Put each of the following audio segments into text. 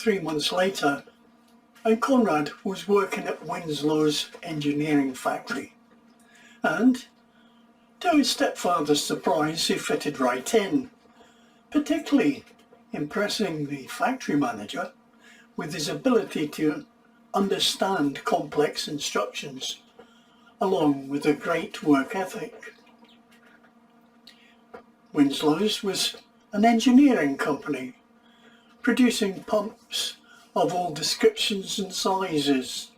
3 months later, and Konrad was working at Winslow's engineering factory. And, to his stepfather's surprise, he fitted right in, particularly impressing the factory manager with his ability to understand complex instructions, along with a great work ethic. Winslow's was an engineering company, producing pumps of all descriptions and sizes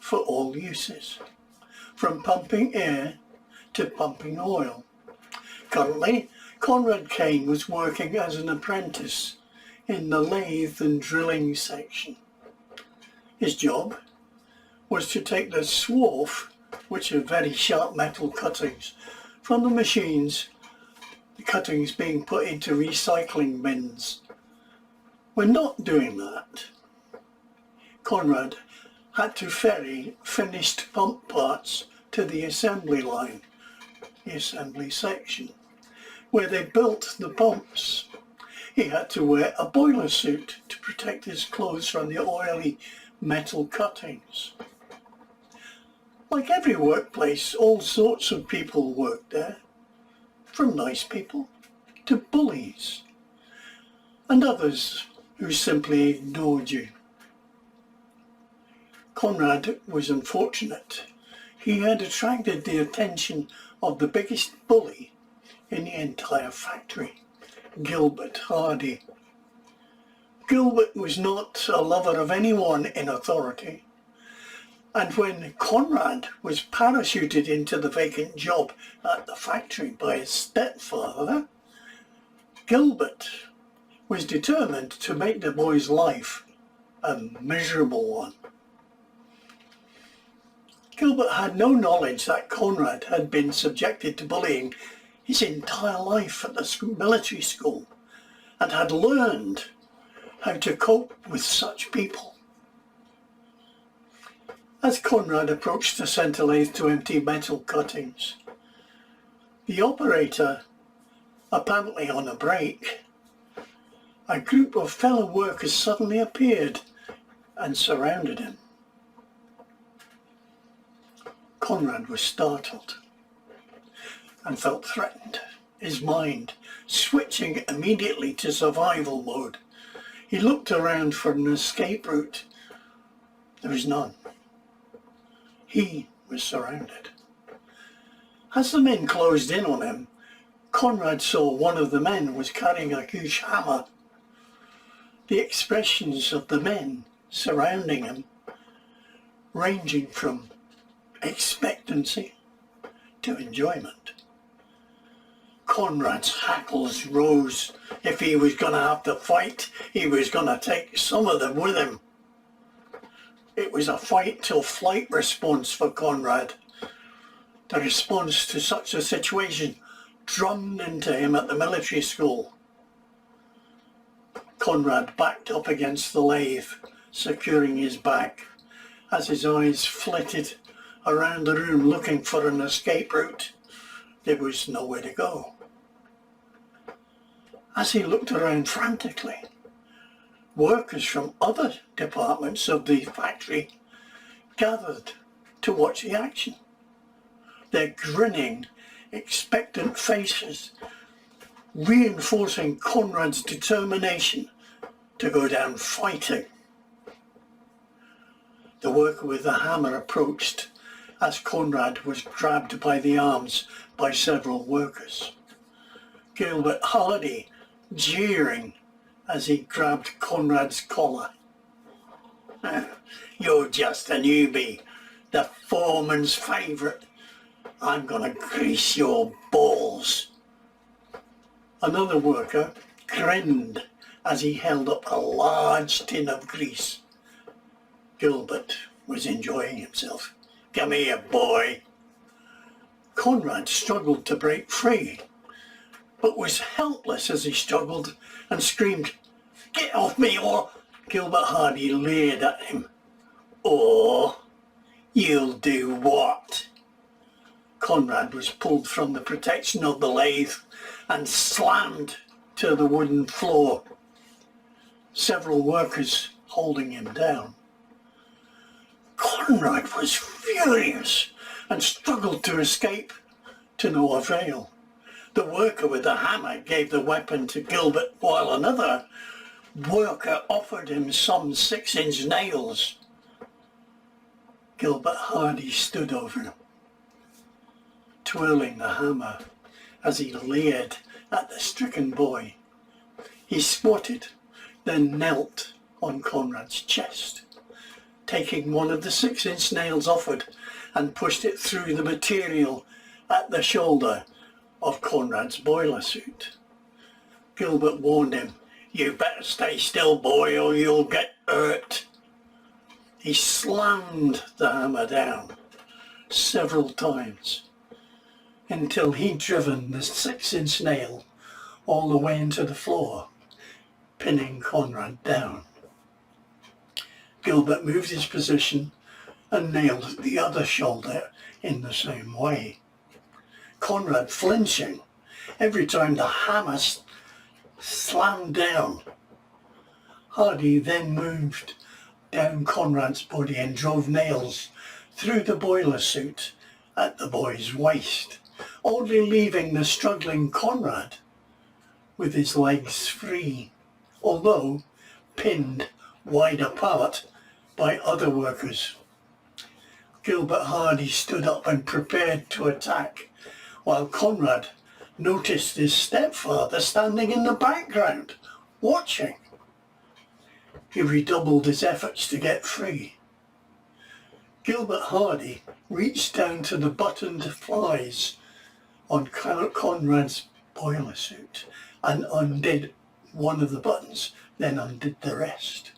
for all uses, from pumping air to pumping oil. Currently, Konrad Kane was working as an apprentice in the lathe and drilling section. His job was to take the swarf, which are very sharp metal cuttings, from the machines, the cuttings being put into recycling bins. When not doing that, Konrad had to ferry finished pump parts to the assembly line, the assembly section, where they built the pumps. He had to wear a boiler suit to protect his clothes from the oily metal cuttings. Like every workplace, all sorts of people worked there, from nice people to bullies, and others who simply ignored you. Konrad was unfortunate. He had attracted the attention of the biggest bully in the entire factory, Gilbert Hardy. Gilbert was not a lover of anyone in authority, and when Konrad was parachuted into the vacant job at the factory by his stepfather, Gilbert was determined to make the boy's life a miserable one. Gilbert had no knowledge that Konrad had been subjected to bullying his entire life at the military school and had learned how to cope with such people. As Konrad approached the center lathe to empty metal cuttings, the operator, apparently on a break, a group of fellow workers suddenly appeared and surrounded him. Konrad was startled and felt threatened, his mind switching immediately to survival mode. He looked around for an escape route. There was none. He was surrounded. As the men closed in on him, Konrad saw one of the men was carrying a huge hammer. The expressions of the men surrounding him, ranging from expectancy to enjoyment. Konrad's hackles rose. If he was going to have to fight, he was going to take some of them with him. It was a fight till flight response for Konrad. The response to such a situation drummed into him at the military school. Konrad backed up against the lathe, securing his back, as his eyes flitted around the room looking for an escape route. There was nowhere to go. As he looked around frantically, workers from other departments of the factory gathered to watch the action. Their grinning, expectant faces reinforcing Konrad's determination to go down fighting. The worker with the hammer approached as Konrad was grabbed by the arms by several workers. Gilbert Hardy jeering as he grabbed Konrad's collar. "You're just a newbie, the foreman's favourite. I'm gonna grease your balls." Another worker grinned as he held up a large tin of grease. Gilbert was enjoying himself. "Come here, boy." Konrad struggled to break free, but was helpless as he struggled and screamed, "Get off me, or..." Gilbert Hardy leered at him. "Or you'll do what?" Konrad was pulled from the protection of the lathe and slammed to the wooden floor. several workers holding him down. Konrad was furious and struggled to escape, to no avail. The worker with the hammer gave the weapon to Gilbert, while another worker offered him some 6-inch nails. Gilbert Hardy stood over him, twirling the hammer as he leered at the stricken boy. He squatted, then knelt on Konrad's chest, taking one of the 6-inch nails offered and pushed it through the material at the shoulder of Konrad's boiler suit. Gilbert warned him, "You better stay still, boy, or you'll get hurt." He slammed the hammer down several times until he'd driven the 6-inch nail all the way into the floor, pinning Konrad down. Gilbert moved his position and nailed the other shoulder in the same way, Konrad flinching every time the hammer slammed down. Hardy then moved down Konrad's body and drove nails through the boiler suit at the boy's waist, only leaving the struggling Konrad with his legs free, although pinned wide apart by other workers. Gilbert Hardy stood up and prepared to attack, while Konrad noticed his stepfather standing in the background, watching. He redoubled his efforts to get free. Gilbert Hardy reached down to the buttoned flies on Konrad's boiler suit and undid one of the buttons, then undid the rest.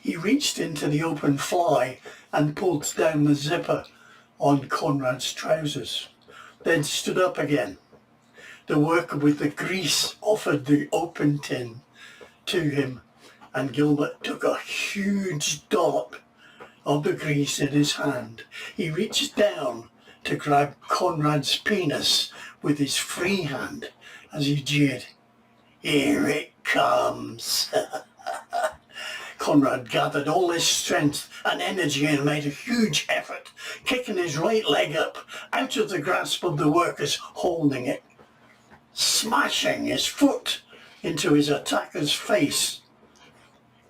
He reached into the open fly and pulled down the zipper on Konrad's trousers, then stood up again. The worker with the grease offered the open tin to him, and Gilbert took a huge dollop of the grease in his hand. He reached down to grab Konrad's penis with his free hand as he jeered, "Here it comes." Konrad gathered all his strength and energy and made a huge effort, kicking his right leg up out of the grasp of the workers holding it, smashing his foot into his attacker's face.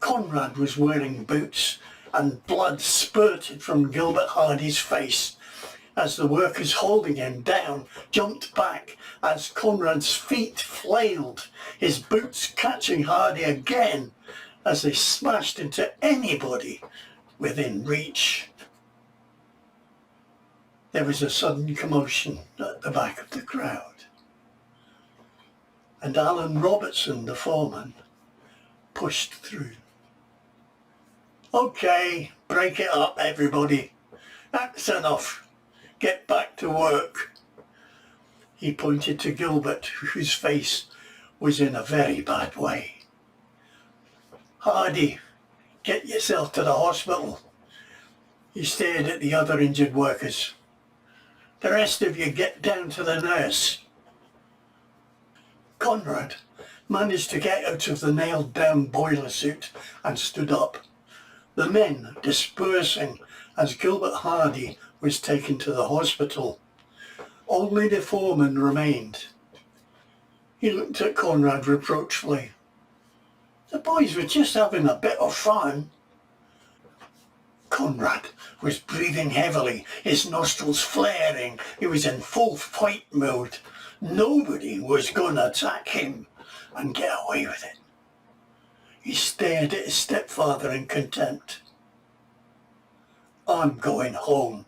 Konrad was wearing boots, and blood spurted from Gilbert Hardy's face as the workers holding him down jumped back as Konrad's feet flailed, his boots catching Hardy again as they smashed into anybody within reach. There was a sudden commotion at the back of the crowd, and Alan Robertson, the foreman, pushed through. "Okay, break it up, everybody. That's enough. Get back to work." He pointed to Gilbert, whose face was in a very bad way. "Hardy, get yourself to the hospital." He stared at the other injured workers. "The rest of you get down to the nurse." Konrad managed to get out of the nailed down boiler suit and stood up, the men dispersing as Gilbert Hardy was taken to the hospital. Only the foreman remained. He looked at Konrad reproachfully. "The boys were just having a bit of fun." Konrad was breathing heavily, his nostrils flaring. He was in full fight mode. Nobody was going to attack him and get away with it. He stared at his stepfather in contempt. "I'm going home,"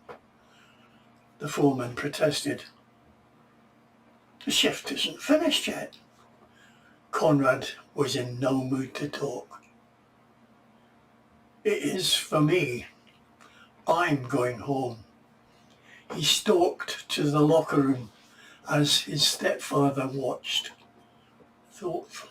the foreman protested. "The shift isn't finished yet." Konrad was in no mood to talk. "It is for me. I'm going home." He stalked to the locker room as his stepfather watched thoughtfully.